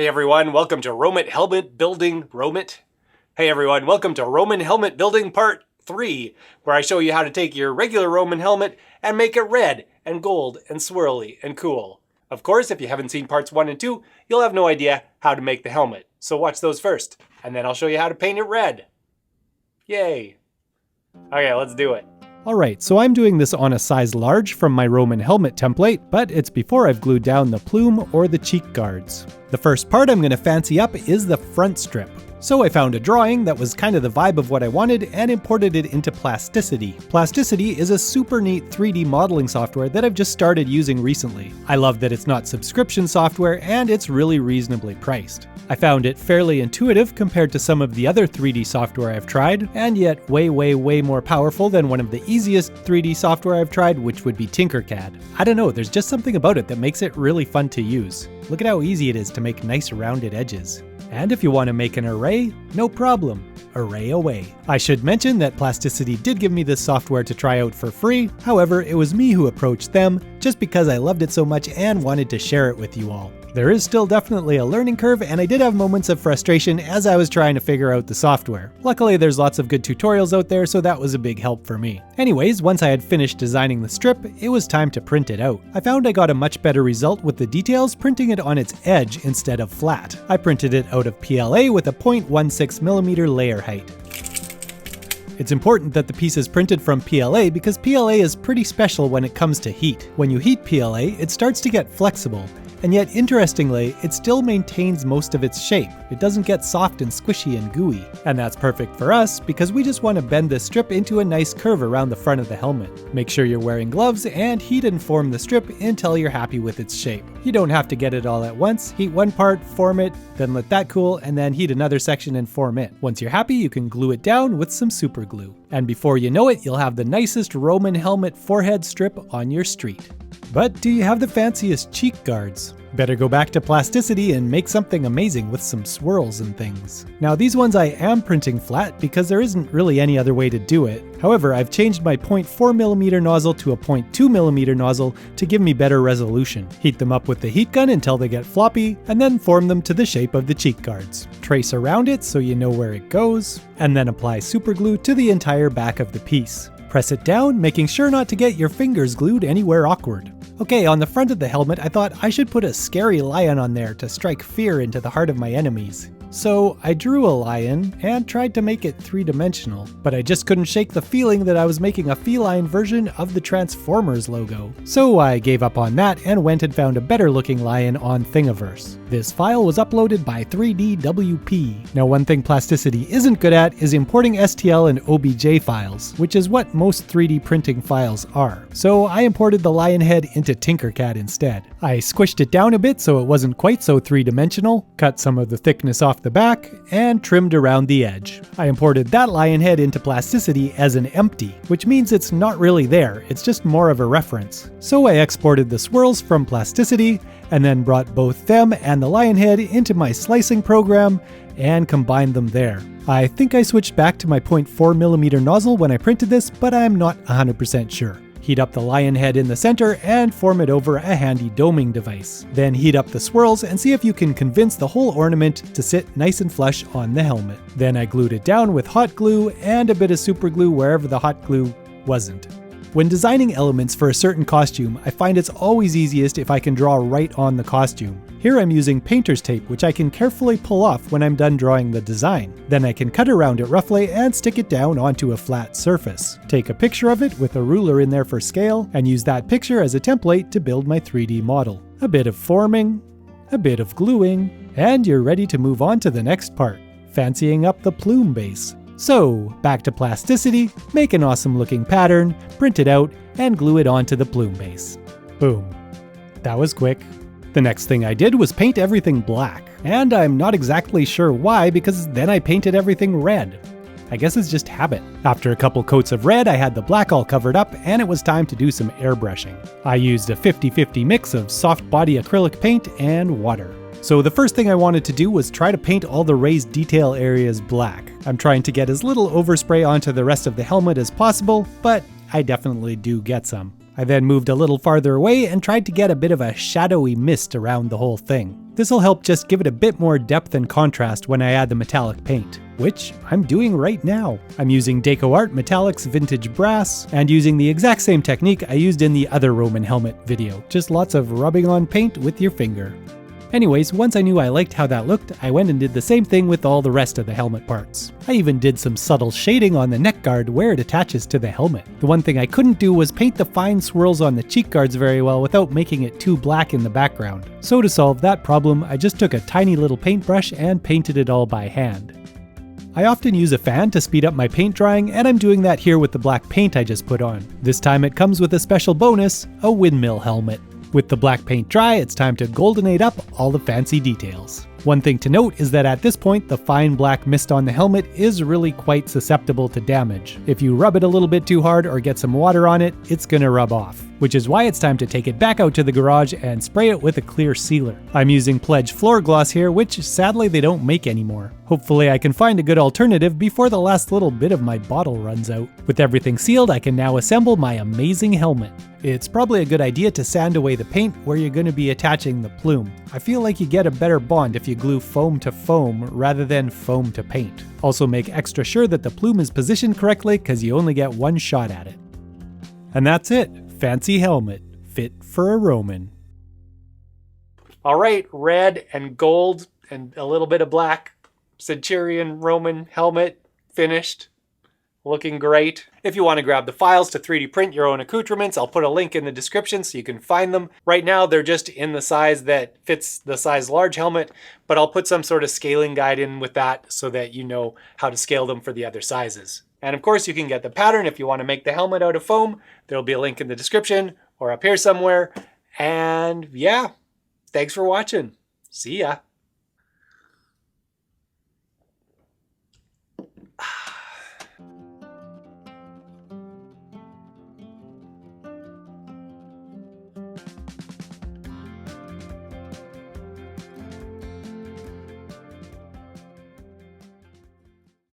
Hey everyone, welcome to Roman Helmet Building Part 3, where I show you how to take your regular Roman helmet and make it red and gold and swirly and cool. Of course, if you haven't seen parts 1 and 2, you'll have no idea how to make the helmet. So watch those first, and then I'll show you how to paint it red. Yay. Okay, let's do it. Alright, so I'm doing this on a size large from my Roman helmet template, but it's before I've glued down the plume or the cheek guards. The first part I'm going to fancy up is the front strip. So I found a drawing that was kind of the vibe of what I wanted and imported it into Plasticity. Plasticity is a super neat 3D modeling software that I've just started using recently. I love that it's not subscription software and it's really reasonably priced. I found it fairly intuitive compared to some of the other 3D software I've tried, and yet way more powerful than one of the easiest 3D software I've tried, which would be Tinkercad. I don't know, there's just something about it that makes it really fun to use. Look at how easy it is to make nice rounded edges. And if you want to make an array, no problem. Array away. I should mention that Plasticity did give me this software to try out for free. However, it was me who approached them just because I loved it so much and wanted to share it with you all. There is still definitely a learning curve, and I did have moments of frustration as I was trying to figure out the software. Luckily, there's lots of good tutorials out there, so that was a big help for me. Anyways, once I had finished designing the strip, it was time to print it out. I found I got a much better result with the details printing it on its edge instead of flat. I printed it out of PLA with a 0.16mm layer height. It's important that the piece is printed from PLA because PLA is pretty special when it comes to heat. When you heat PLA, it starts to get flexible. And yet, interestingly, it still maintains most of its shape. It doesn't get soft and squishy and gooey. And that's perfect for us because we just want to bend this strip into a nice curve around the front of the helmet. Make sure you're wearing gloves and heat and form the strip until you're happy with its shape. You don't have to get it all at once. Heat one part, form it, then let that cool, and then heat another section and form it. Once you're happy, you can glue it down with some super glue. And before you know it, you'll have the nicest Roman helmet forehead strip on your street. But do you have the fanciest cheek guards? Better go back to Plasticity and make something amazing with some swirls and things. Now these ones I am printing flat because there isn't really any other way to do it. However, I've changed my 0.4mm nozzle to a 0.2mm nozzle to give me better resolution. Heat them up with the heat gun until they get floppy, and then form them to the shape of the cheek guards. Trace around it so you know where it goes, and then apply super glue to the entire back of the piece. Press it down, making sure not to get your fingers glued anywhere awkward. Okay, on the front of the helmet, I thought I should put a scary lion on there to strike fear into the heart of my enemies. So I drew a lion and tried to make it three-dimensional, but I just couldn't shake the feeling that I was making a feline version of the Transformers logo. So I gave up on that and went and found a better looking lion on Thingiverse. This file was uploaded by 3DWP. Now one thing Plasticity isn't good at is importing STL and OBJ files, which is what most 3D printing files are. So I imported the lion head into Tinkercad instead. I squished it down a bit so it wasn't quite so three-dimensional, cut some of the thickness off the back, and trimmed around the edge. I imported that lion head into Plasticity as an empty, which means it's not really there, it's just more of a reference. So I exported the swirls from Plasticity, and then brought both them and the lion head into my slicing program, and combined them there. I think I switched back to my 0.4mm nozzle when I printed this, but I'm not 100% sure. Heat up the lion head in the center and form it over a handy doming device. Then heat up the swirls and see if you can convince the whole ornament to sit nice and flush on the helmet. Then I glued it down with hot glue and a bit of super glue wherever the hot glue wasn't. When designing elements for a certain costume, I find it's always easiest if I can draw right on the costume. Here I'm using painter's tape, which I can carefully pull off when I'm done drawing the design. Then I can cut around it roughly and stick it down onto a flat surface. Take a picture of it with a ruler in there for scale, and use that picture as a template to build my 3D model. A bit of forming, a bit of gluing, and you're ready to move on to the next part, fancying up the plume base. So, back to Plasticity, make an awesome looking pattern, print it out, and glue it onto the plume base. Boom. That was quick. The next thing I did was paint everything black. And I'm not exactly sure why, because then I painted everything red. I guess it's just habit. After a couple coats of red, I had the black all covered up, and it was time to do some airbrushing. I used a 50-50 mix of soft body acrylic paint and water. So the first thing I wanted to do was try to paint all the raised detail areas black. I'm trying to get as little overspray onto the rest of the helmet as possible, but I definitely do get some. I then moved a little farther away and tried to get a bit of a shadowy mist around the whole thing. This will help just give it a bit more depth and contrast when I add the metallic paint, which I'm doing right now. I'm using DecoArt Metallics Vintage Brass and using the exact same technique I used in the other Roman helmet video, just lots of rubbing on paint with your finger. Anyways, once I knew I liked how that looked, I went and did the same thing with all the rest of the helmet parts. I even did some subtle shading on the neck guard where it attaches to the helmet. The one thing I couldn't do was paint the fine swirls on the cheek guards very well without making it too black in the background. So to solve that problem, I just took a tiny little paintbrush and painted it all by hand. I often use a fan to speed up my paint drying, and I'm doing that here with the black paint I just put on. This time it comes with a special bonus, a windmill helmet. With the black paint dry, it's time to goldenate up all the fancy details. One thing to note is that at this point, the fine black mist on the helmet is really quite susceptible to damage. If you rub it a little bit too hard or get some water on it, it's gonna rub off. Which is why it's time to take it back out to the garage and spray it with a clear sealer. I'm using Pledge Floor Gloss here, which sadly they don't make anymore. Hopefully I can find a good alternative before the last little bit of my bottle runs out. With everything sealed, I can now assemble my amazing helmet. It's probably a good idea to sand away the paint where you're going to be attaching the plume. I feel like you get a better bond if you glue foam to foam rather than foam to paint. Also make extra sure that the plume is positioned correctly because you only get one shot at it. And that's it. Fancy helmet. Fit for a Roman. Alright, red and gold and a little bit of black. Centurion Roman helmet finished. Looking great. If you want to grab the files to 3D print your own accoutrements, I'll put a link in the description so you can find them. Right now they're just in the size that fits the size large helmet, but I'll put some sort of scaling guide in with that so that you know how to scale them for the other sizes. And of course you can get the pattern if you want to make the helmet out of foam. There'll be a link in the description or up here somewhere. And yeah, thanks for watching. See ya.